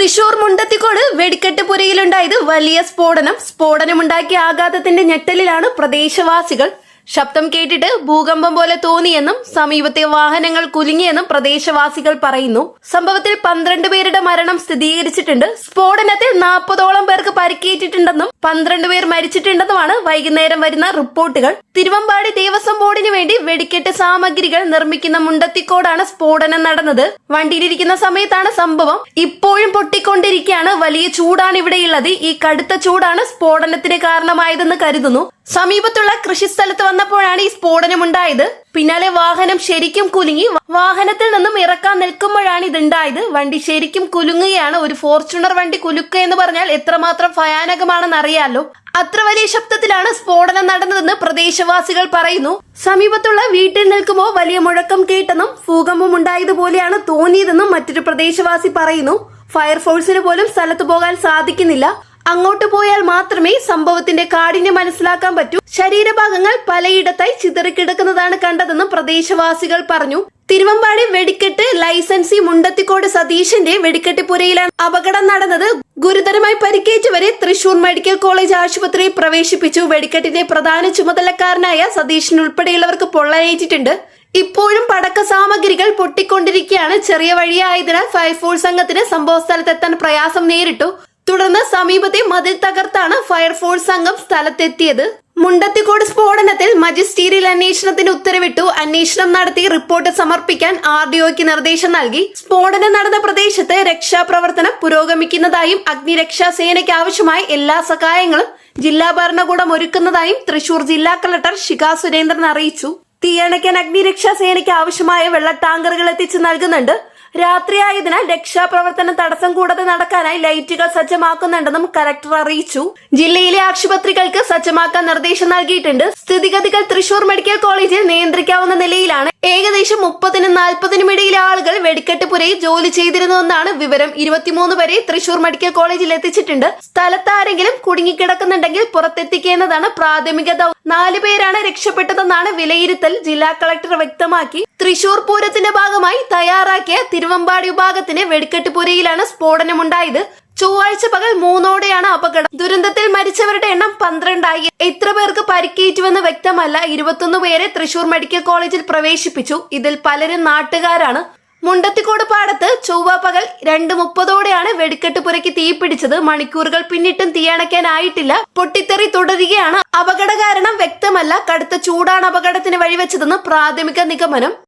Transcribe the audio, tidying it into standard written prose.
തൃശൂർ മുണ്ടത്തിക്കോട് വെടിക്കെട്ട് പുരയിലുണ്ടായത് വലിയ സ്ഫോടനമുണ്ടാക്കിയ ആഘാതത്തിന്റെ ഞെട്ടലിലാണ് പ്രദേശവാസികൾ. ശബ്ദം കേട്ടിട്ട് ഭൂകമ്പം പോലെ തോന്നിയെന്നും സമീപത്തെ വാഹനങ്ങൾ കുലുങ്ങിയെന്നും പ്രദേശവാസികൾ പറയുന്നു. സംഭവത്തിൽ 12 പേരുടെ മരണം സ്ഥിരീകരിച്ചിട്ടുണ്ട്. സ്ഫോടനത്തിൽ 40ഓളം പേർക്ക് പരിക്കേറ്റിട്ടുണ്ടെന്നും 12 പേർ മരിച്ചിട്ടുണ്ടെന്നുമാണ് വൈകുന്നേരം വരുന്ന റിപ്പോർട്ടുകൾ. തിരുവമ്പാടി ദേവസ്വം ബോർഡിന് വേണ്ടി വെടിക്കെട്ട് സാമഗ്രികൾ നിർമ്മിക്കുന്ന മുണ്ടത്തിക്കോടാണ് സ്ഫോടനം നടന്നത്. വണ്ടിയിലിരിക്കുന്ന സമയത്താണ് സംഭവം. ഇപ്പോഴും പൊട്ടിക്കൊണ്ടിരിക്കുകയാണ്. വലിയ ചൂടാണ് ഇവിടെയുള്ളത്. ഈ കടുത്ത ചൂടാണ് സ്ഫോടനത്തിന് കാരണമായതെന്ന് കരുതുന്നു. സമീപത്തുള്ള കൃഷിസ്ഥലത്ത് വന്നപ്പോഴാണ് ഈ സ്ഫോടനമുണ്ടായത്. പിന്നാലെ വാഹനം ശരിക്കും കുലുങ്ങി. വാഹനത്തിൽ നിന്നും ഇറക്കാൻ നിൽക്കുമ്പോഴാണ് ഇതുണ്ടായത്. വണ്ടി ശരിക്കും കുലുങ്ങുകയാണ്. ഒരു ഫോർച്യൂണർ വണ്ടി കുലുക്കുക എന്ന് പറഞ്ഞാൽ എത്രമാത്രം ഭയാനകമാണെന്ന് അറിയാലോ. അത്ര വലിയ ശബ്ദത്തിലാണ് സ്ഫോടനം നടന്നതെന്ന് പ്രദേശവാസികൾ പറയുന്നു. സമീപത്തുള്ള വീട്ടിൽ നിൽക്കുമ്പോൾ വലിയ മുഴക്കം കേട്ടെന്നും ഭൂകമ്പം ഉണ്ടായതുപോലെയാണ് തോന്നിയതെന്നും മറ്റൊരു പ്രദേശവാസി പറയുന്നു. ഫയർഫോഴ്സിന് പോലും സ്ഥലത്ത് പോകാൻ സാധിക്കുന്നില്ല. അങ്ങോട്ട് പോയാൽ മാത്രമേ സംഭവത്തിന്റെ കാഠിന്യം മനസ്സിലാക്കാൻ പറ്റൂ. ശരീരഭാഗങ്ങൾ പലയിടത്തായി ചിതറിക്കിടക്കുന്നതാണ് കണ്ടതെന്നും പ്രദേശവാസികൾ പറഞ്ഞു. തിരുവമ്പാടി വെടിക്കെട്ട് ലൈസൻസി മുണ്ടത്തിക്കോട് സതീശന്റെ വെടിക്കെട്ട് പുരയിലാണ് അപകടം നടന്നത്. ഗുരുതരമായി പരിക്കേറ്റവരെ തൃശൂർ മെഡിക്കൽ കോളേജ് ആശുപത്രിയിൽ പ്രവേശിപ്പിച്ചു. വെടിക്കെട്ടിന്റെ പ്രധാന ചുമതലക്കാരനായ സതീശനുൾപ്പെടെയുള്ളവർക്ക് പൊള്ളലേറ്റിട്ടുണ്ട്. ഇപ്പോഴും പടക്ക സാമഗ്രികൾ പൊട്ടിക്കൊണ്ടിരിക്കുകയാണ്. ചെറിയ വഴിയായതിനാൽ ഫയർഫോഴ്സ് സംഘത്തിന് സംഭവ സ്ഥലത്തെത്താൻ പ്രയാസം നേരിട്ടു. തുടർന്ന് സമീപത്തെ മതിൽ തകർത്താണ് ഫയർഫോഴ്സ് സംഘം സ്ഥലത്തെത്തിയത്. മുണ്ടത്തിക്കോട് സ്ഫോടനത്തിൽ മജിസ്റ്റീരിയൽ അന്വേഷണത്തിന് ഉത്തരവിട്ടു. അന്വേഷണം നടത്തി റിപ്പോർട്ട് സമർപ്പിക്കാൻ RDOയ്ക്ക് നിർദ്ദേശം നൽകി. സ്ഫോടനം നടന്ന പ്രദേശത്ത് രക്ഷാപ്രവർത്തനം പുരോഗമിക്കുന്നതായും അഗ്നിരക്ഷാ സേനയ്ക്ക് ആവശ്യമായ എല്ലാ സഹായങ്ങളും ജില്ലാ ഭരണകൂടം ഒരുക്കുന്നതായും തൃശൂർ ജില്ലാ കളക്ടർ ശിഖ സുരേന്ദ്രൻ അറിയിച്ചു. തീയണയ്ക്കാൻ അഗ്നിരക്ഷാ സേനയ്ക്ക് ആവശ്യമായ വെള്ള ടാങ്കറുകൾ എത്തിച്ചു നൽകുന്നുണ്ട്. രാത്രിയായതിനാൽ രക്ഷാപ്രവർത്തനം തടസ്സം കൂടാതെ നടക്കാനായി ലൈറ്റുകൾ സജ്ജമാക്കുന്നുണ്ടെന്നും കലക്ടർ അറിയിച്ചു. ജില്ലയിലെ ആശുപത്രികൾക്ക് സജ്ജമാക്കാൻ നിർദ്ദേശം നൽകിയിട്ടുണ്ട്. സ്ഥിതിഗതികൾ തൃശൂർ മെഡിക്കൽ കോളേജിൽ നിയന്ത്രിക്കാവുന്ന നിലയിലാണ്. ഏകദേശം 30-നും 40-നും ഇടയിലെ ആളുകൾ വെടിക്കെട്ട് പുരയിൽ ജോലി ചെയ്തിരുന്നുവെന്നാണ് വിവരം. 23 വരെ തൃശൂർ മെഡിക്കൽ കോളേജിൽ എത്തിച്ചിട്ടുണ്ട്. സ്ഥലത്ത് ആരെങ്കിലും കുടുങ്ങിക്കിടക്കുന്നുണ്ടെങ്കിൽ പുറത്തെത്തിക്കേണ്ടതാണ് പ്രാഥമിക ദൗത്യം. 4 പേരാണ് രക്ഷപ്പെട്ടതെന്നാണ് വിലയിരുത്തൽ. ജില്ലാ കളക്ടർ വ്യക്തമാക്കി. തൃശൂർ പൂരത്തിന്റെ ഭാഗമായി തയ്യാറാക്കിയ തിരുവമ്പാടി വിഭാഗത്തിന് വെടിക്കെട്ട് പുരയിലാണ് സ്ഫോടനമുണ്ടായത്. ചൊവ്വാഴ്ച പകൽ 3ഓടെയാണ് അപകടം. ദുരന്തത്തിൽ മരിച്ചവരുടെ എണ്ണം 12ആയി. എത്ര പേർക്ക് പരിക്കേറ്റുവെന്ന് വ്യക്തമല്ല. 21 പേരെ തൃശൂർ മെഡിക്കൽ കോളേജിൽ പ്രവേശിപ്പിച്ചു. ഇതിൽ പലരും നാട്ടുകാരാണ്. മുണ്ടത്തിക്കോട് പാടത്ത് ചൊവ്വ പകൽ 2:30ഓടെയാണ് വെടിക്കെട്ട് പുരയ്ക്ക് തീപിടിച്ചത്. മണിക്കൂറുകൾ പിന്നിട്ടും തീയണയ്ക്കാനായിട്ടില്ല. പൊട്ടിത്തെറി തുടരുകയാണ്. അപകട കാരണം വ്യക്തമല്ല. കടുത്ത ചൂടാണ് അപകടത്തിന് വഴിവെച്ചതെന്ന് പ്രാഥമിക നിഗമനം.